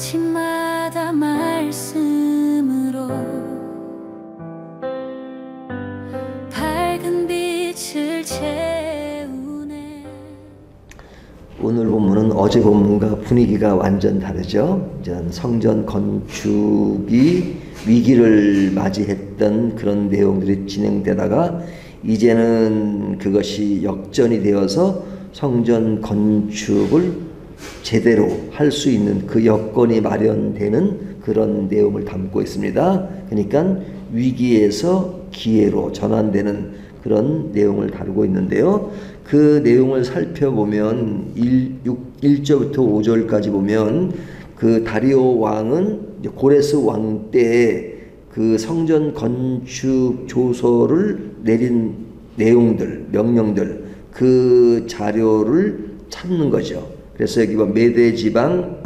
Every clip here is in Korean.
아침마다 말씀으로 밝은 빛을 채우네. 오늘 본문은 어제 본문과 분위기가 완전 다르죠. 성전 건축이 위기를 맞이했던 그런 내용들이 진행되다가 이제는 그것이 역전이 되어서 성전 건축을 제대로 할 수 있는 그 여건이 마련되는 그런 내용을 담고 있습니다. 그러니까 위기에서 기회로 전환되는 그런 내용을 다루고 있는데요. 그 내용을 살펴보면 1절부터 5절까지 보면 그 다리오 왕은 고레스 왕 때에 그 성전 건축 조서를 내린 내용들, 명령들, 그 자료를 찾는 거죠. 그래서 여기 메대 지방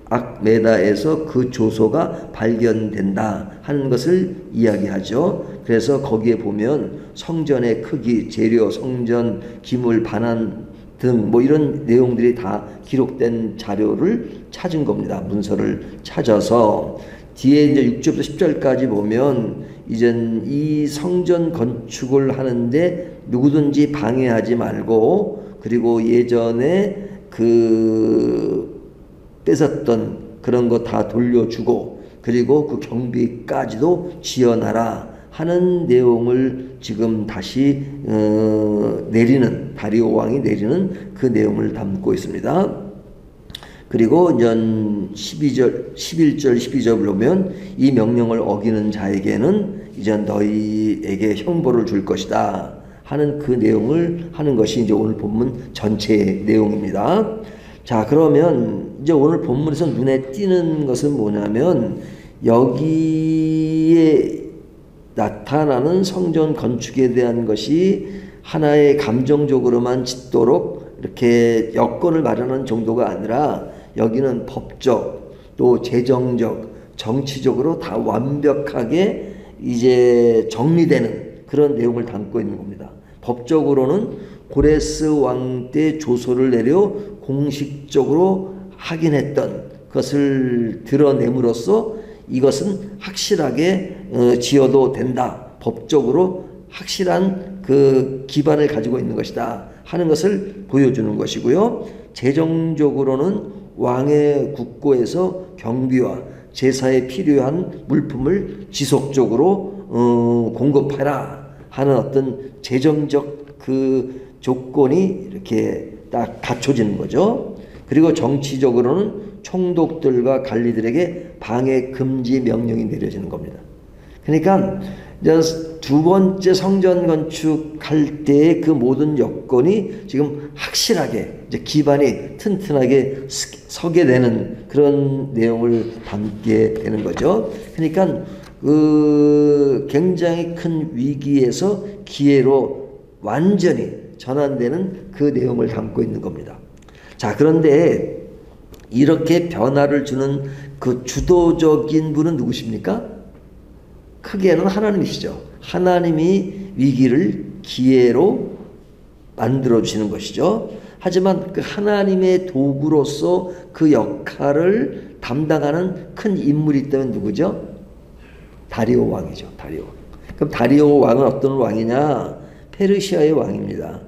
악메다에서 그 조서가 발견된다 하는 것을 이야기하죠. 그래서 거기에 보면 성전의 크기, 재료, 성전 기물, 반환 등 뭐 이런 내용들이 다 기록된 자료를 찾은 겁니다. 문서를 찾아서 뒤에 이제 6절부터 10절까지 보면 이젠 이 성전 건축을 하는데 누구든지 방해하지 말고, 그리고 예전에 그 뺏었던 그런 거 다 돌려주고, 그리고 그 경비까지도 지어놔라 하는 내용을 지금 다시 내리는, 다리오 왕이 내리는 그 내용을 담고 있습니다. 그리고 이제 11절 12절을 보면 이 명령을 어기는 자에게는 이제 너희에게 형벌을 줄 것이다 하는 그 내용을 하는 것이 이제 오늘 본문 전체의 내용입니다. 자, 그러면 이제 오늘 본문에서 눈에 띄는 것은 뭐냐면 여기에 나타나는 성전 건축에 대한 것이 하나의 감정적으로만 짓도록 이렇게 여건을 마련하는 정도가 아니라 여기는 법적, 또 재정적, 정치적으로 다 완벽하게 이제 정리되는 그런 내용을 담고 있는 겁니다. 법적으로는 고레스 왕 때 조서를 내려 공식적으로 확인했던 것을 드러냄으로써 이것은 확실하게 지어도 된다, 법적으로 확실한 그 기반을 가지고 있는 것이다 하는 것을 보여주는 것이고요. 재정적으로는 왕의 국고에서 경비와 제사에 필요한 물품을 지속적으로 공급해라 하는 어떤 재정적 그 조건이 이렇게 딱 갖춰지는 거죠. 그리고 정치적으로는 총독들과 관리들에게 방해 금지 명령이 내려지는 겁니다. 그러니까 이제 두 번째 성전 건축할 때의 그 모든 여건이 지금 확실하게 이제 기반이 튼튼하게 서게 되는 그런 내용을 담게 되는 거죠. 그러니까 그 굉장히 큰 위기에서 기회로 완전히 전환되는 그 내용을 담고 있는 겁니다. 자, 그런데 이렇게 변화를 주는 그 주도적인 분은 누구십니까? 크게는 하나님이시죠. 하나님이 위기를 기회로 만들어 주시는 것이죠. 하지만 그 하나님의 도구로서 그 역할을 담당하는 큰 인물이 있다면 누구죠? 다리오 왕이죠. 다리오. 그럼 다리오 왕은 어떤 왕이냐? 페르시아의 왕입니다.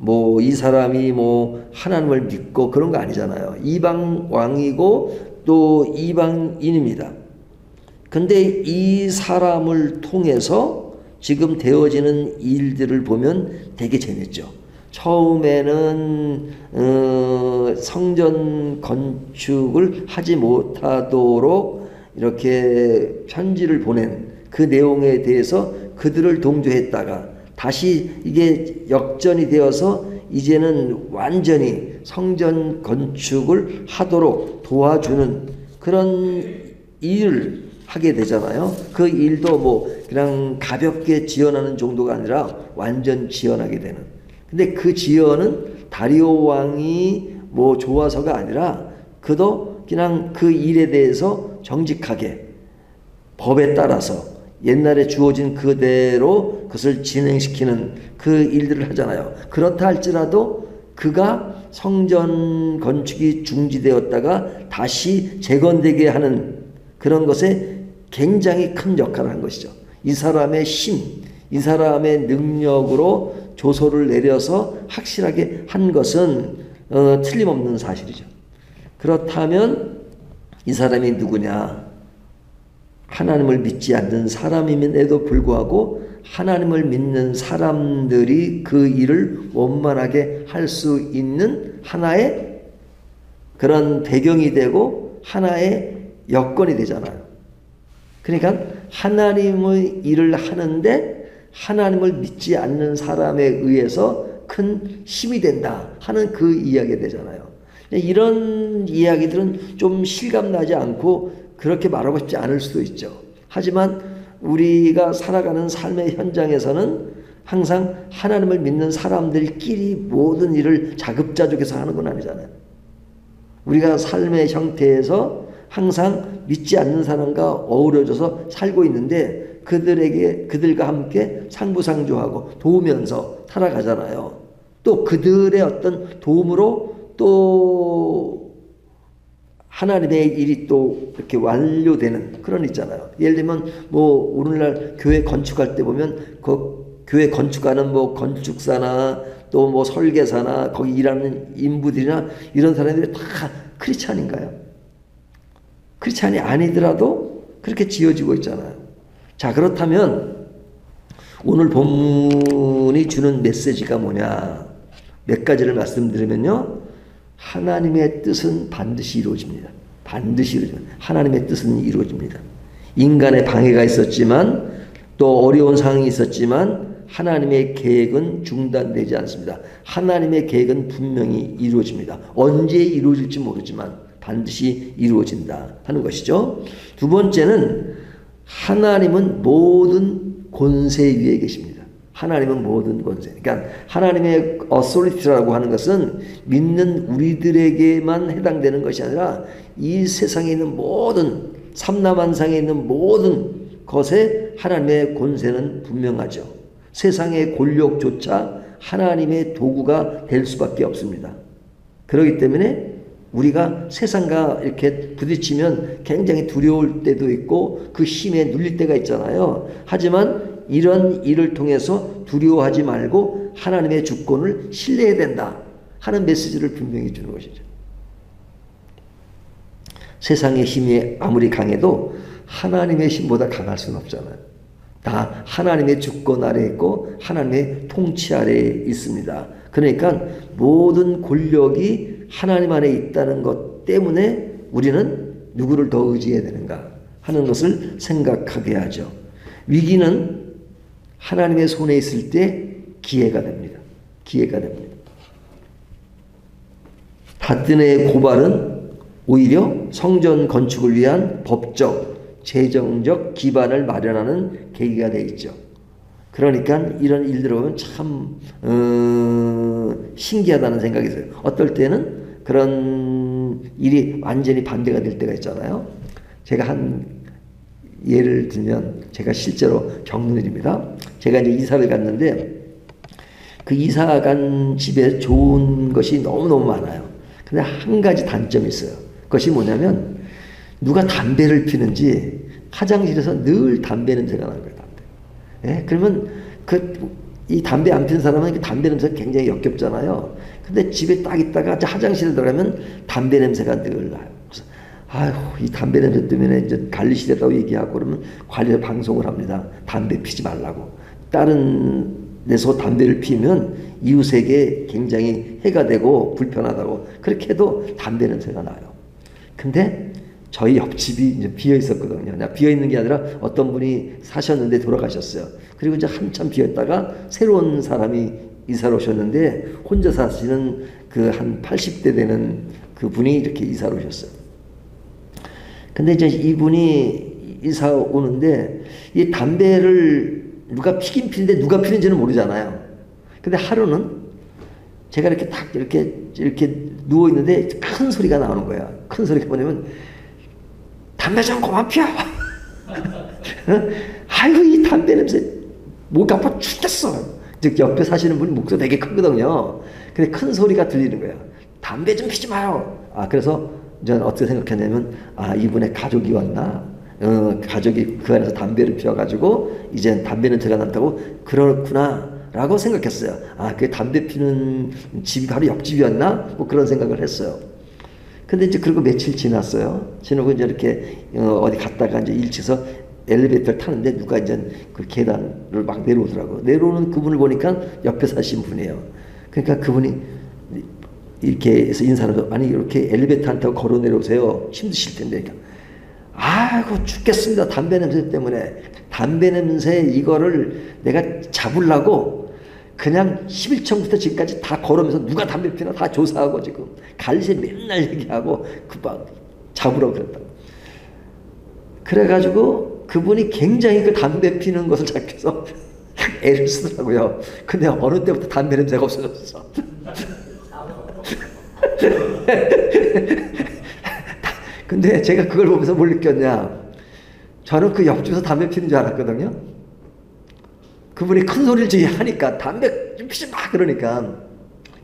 뭐 이 사람이 뭐 하나님을 믿고 그런 거 아니잖아요. 이방 왕이고 또 이방인입니다. 근데 이 사람을 통해서 지금 되어지는 일들을 보면 되게 재밌죠. 처음에는 성전 건축을 하지 못하도록 이렇게 편지를 보낸 그 내용에 대해서 그들을 동조했다가 다시 이게 역전이 되어서 이제는 완전히 성전 건축을 하도록 도와주는 그런 일을 하게 되잖아요. 그 일도 뭐 그냥 가볍게 지원하는 정도가 아니라 완전 지원하게 되는. 근데 그 지원은 다리오 왕이 뭐 좋아서가 아니라 그도 그냥 그 일에 대해서 정직하게 법에 따라서 옛날에 주어진 그대로 그것을 진행시키는 그 일들을 하잖아요. 그렇다 할지라도 그가 성전 건축이 중지되었다가 다시 재건되게 하는 그런 것에 굉장히 큰 역할을 한 것이죠. 이 사람의 힘, 이 사람의 능력으로 조소를 내려서 확실하게 한 것은 틀림없는 사실이죠. 그렇다면 이 사람이 누구냐? 하나님을 믿지 않는 사람임에도 불구하고 하나님을 믿는 사람들이 그 일을 원만하게 할 수 있는 하나의 그런 배경이 되고 하나의 여건이 되잖아요. 그러니까 하나님의 일을 하는데 하나님을 믿지 않는 사람에 의해서 큰 힘이 된다 하는 그 이야기가 되잖아요. 이런 이야기들은 좀 실감나지 않고 그렇게 말하고 싶지 않을 수도 있죠. 하지만 우리가 살아가는 삶의 현장에서는 항상 하나님을 믿는 사람들끼리 모든 일을 자급자족해서 하는 건 아니잖아요. 우리가 삶의 형태에서 항상 믿지 않는 사람과 어우러져서 살고 있는데 그들과 함께 상부상조하고 도우면서 살아가잖아요. 또 그들의 어떤 도움으로 또 하나님의 일이 또 이렇게 완료되는 그런 있잖아요. 예를 들면 뭐 오늘날 교회 건축할 때 보면 그 교회 건축하는 뭐 건축사나 또 뭐 설계사나 거기 일하는 인부들이나 이런 사람들이 다 크리스찬인가요? 크리스찬이 아니더라도 그렇게 지어지고 있잖아요. 자, 그렇다면 오늘 본문이 주는 메시지가 뭐냐? 몇 가지를 말씀드리면요. 하나님의 뜻은 반드시 이루어집니다. 반드시 이루어집니다. 하나님의 뜻은 이루어집니다. 인간의 방해가 있었지만 또 어려운 상황이 있었지만 하나님의 계획은 중단되지 않습니다. 하나님의 계획은 분명히 이루어집니다. 언제 이루어질지 모르지만 반드시 이루어진다 하는 것이죠. 두 번째는 하나님은 모든 권세 위에 계십니다. 하나님은 모든 권세. 그러니까 하나님의 authority라고 하는 것은 믿는 우리들에게만 해당되는 것이 아니라 이 세상에 있는 모든 삼라만상에 있는 모든 것에 하나님의 권세는 분명하죠. 세상의 권력조차 하나님의 도구가 될 수밖에 없습니다. 그렇기 때문에 우리가 세상과 이렇게 부딪히면 굉장히 두려울 때도 있고 그 힘에 눌릴 때가 있잖아요. 하지만 이런 일을 통해서 두려워하지 말고 하나님의 주권을 신뢰해야 된다 하는 메시지를 분명히 주는 것이죠. 세상의 힘이 아무리 강해도 하나님의 힘보다 강할 수는 없잖아요. 다 하나님의 주권 아래에 있고 하나님의 통치 아래에 있습니다. 그러니까 모든 권력이 하나님 안에 있다는 것 때문에 우리는 누구를 더 의지해야 되는가 하는 것을 생각하게 하죠. 위기는 하나님의 손에 있을 때 기회가 됩니다. 기회가 됩니다. 다튼의 고발은 오히려 성전 건축을 위한 법적, 재정적 기반을 마련하는 계기가 되어 있죠. 그러니까 이런 일들을 보면 참 신기하다는 생각이 들어요. 어떨 때는 그런 일이 완전히 반대가 될 때가 있잖아요. 제가 한 예를 들면 제가 실제로 겪는 일입니다. 제가 이제 이사를 갔는데 그 이사 간 집에 좋은 것이 너무너무 많아요. 근데 한 가지 단점이 있어요. 그것이 뭐냐면 누가 담배를 피는지 화장실에서 늘 담배 냄새가 나는 거예요. 담배. 예? 그러면 이 담배 안 피는 사람은 그 담배 냄새가 굉장히 역겹잖아요. 근데 집에 딱 있다가 화장실에 들어가면 담배 냄새가 늘 나요. 그래서 아휴, 이 담배 냄새 때문에 이제 관리실에다가 얘기하고 그러면 관리를 방송을 합니다. 담배 피지 말라고. 다른 데서 담배를 피우면 이웃에게 굉장히 해가 되고 불편하다고 그렇게 해도 담배 냄새가 나요. 근데 저희 옆집이 이제 비어 있었거든요. 비어 있는 게 아니라 어떤 분이 사셨는데 돌아가셨어요. 그리고 이제 한참 비어 있다가 새로운 사람이 이사를 오셨는데 혼자 사시는 그 한 80대 되는 그 분이 이렇게 이사를 오셨어요. 근데 이제 이분이 이사 오는데 이 담배를 누가 피긴 피는데 누가 피는지는 모르잖아요. 근데 하루는 제가 이렇게 딱 이렇게 누워 있는데 큰 소리가 나오는 거야. 큰 소리가 뭐냐면 담배 좀 그만 피워. 아이고 이 담배 냄새 목 아파 죽겠어. 즉 옆에 사시는 분이 목소리 되게 크거든요. 근데 큰 소리가 들리는 거야. 담배 좀 피지 마요. 그래서 저는 어떻게 생각했냐면 이분의 가족이 왔나? 가족이 그 안에서 담배를 피워가지고 이제 담배 냄새가 난다고 그렇구나 라고 생각했어요. 그 담배 피는 집이 바로 옆집이었나? 뭐 그런 생각을 했어요. 근데 이제 그리고 며칠 지났어요. 지나고 이제 이렇게 어디 갔다가 이제 1층에서 엘리베이터를 타는데 누가 이제 그 계단을 막 내려오더라고. 내려오는 그분을 보니까 옆에 사신 분이에요. 그러니까 그분이 이렇게 해서 인사를 아니 이렇게 엘리베이터 안 타고 걸어 내려오세요. 힘드실 텐데. 그러니까 아이고 죽겠습니다. 담배 냄새 때문에. 담배 냄새 이거를 내가 잡으려고 그냥 11층부터 지금까지 다 걸으면서 누가 담배 피나 다 조사하고 지금 갈새 맨날 얘기하고 막 잡으라고 그랬다. 그래가지고 그분이 굉장히 그 담배 피는 것을 잡기 위해서 애를 쓰더라고요. 근데 어느 때부터 담배 냄새가 없어졌어. 근데 제가 그걸 보면서 뭘 느꼈냐. 저는 그 옆집에서 담배 피는 줄 알았거든요. 그분이 큰 소리를 하니까 담배 좀 피지 마 그러니까.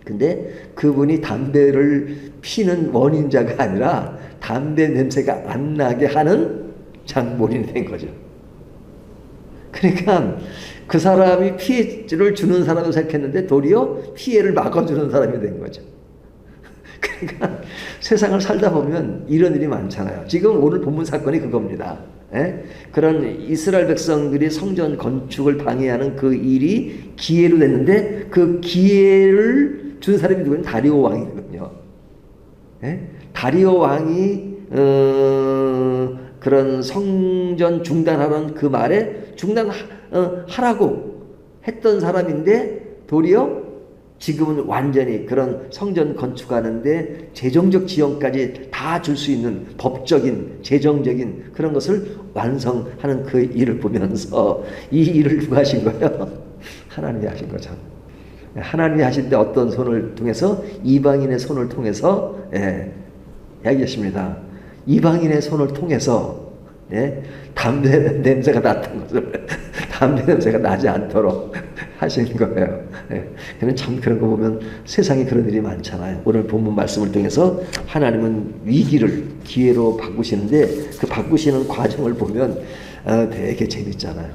근데 그분이 담배를 피는 원인자가 아니라 담배 냄새가 안 나게 하는 장본인이 된 거죠. 그러니까 그 사람이 피해를 주는 사람으로 생각했는데 도리어 피해를 막아주는 사람이 된 거죠. 그러니까 세상을 살다 보면 이런 일이 많잖아요. 지금 오늘 본문 사건이 그겁니다. 그런 이스라엘 백성들이 성전 건축을 방해하는 그 일이 기회로 됐는데 그 기회를 준 사람이 누구냐면 다리오 왕이거든요. 다리오 왕이 그런 성전 중단하는 그 말에 중단하라고 했던 사람인데 도리어 지금은 완전히 그런 성전 건축하는데 재정적 지원까지 다 줄 수 있는 법적인 재정적인 그런 것을 완성하는 그 일을 보면서 이 일을 누가 하신 거예요? 하나님이 하신 거죠. 하나님이 하신데 어떤 손을 통해서? 이방인의 손을 통해서 이야기했습니다. 이방인의 손을 통해서 담배 냄새가 났던 것을 담배 냄새가 나지 않도록 하시는 거예요. 그는 참 그런 거 보면 세상에 그런 일이 많잖아요. 오늘 본문 말씀을 통해서 하나님은 위기를 기회로 바꾸시는데 그 바꾸시는 과정을 보면 되게 재밌잖아요.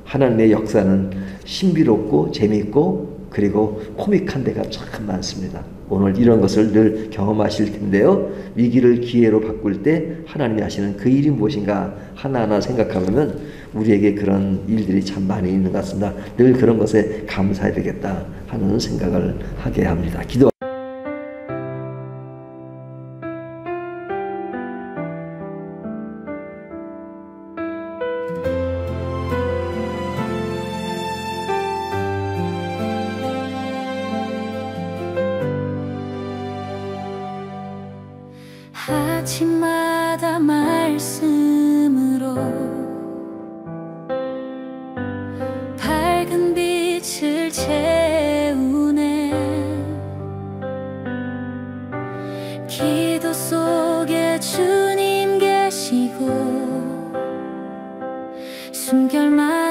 하나님의 역사는 신비롭고 재미있고 그리고 코믹한 데가 참 많습니다. 오늘 이런 것을 늘 경험하실 텐데요. 위기를 기회로 바꿀 때 하나님이 하시는 그 일이 무엇인가 하나하나 생각하면 우리에게 그런 일들이 참 많이 있는 것 같습니다. 늘 그런 것에 감사해야 되겠다 하는 생각을 하게 합니다. 기도. 아침마다 말씀으로 밝은 빛을 채우네. 기도 속에 주님 계시고 숨결만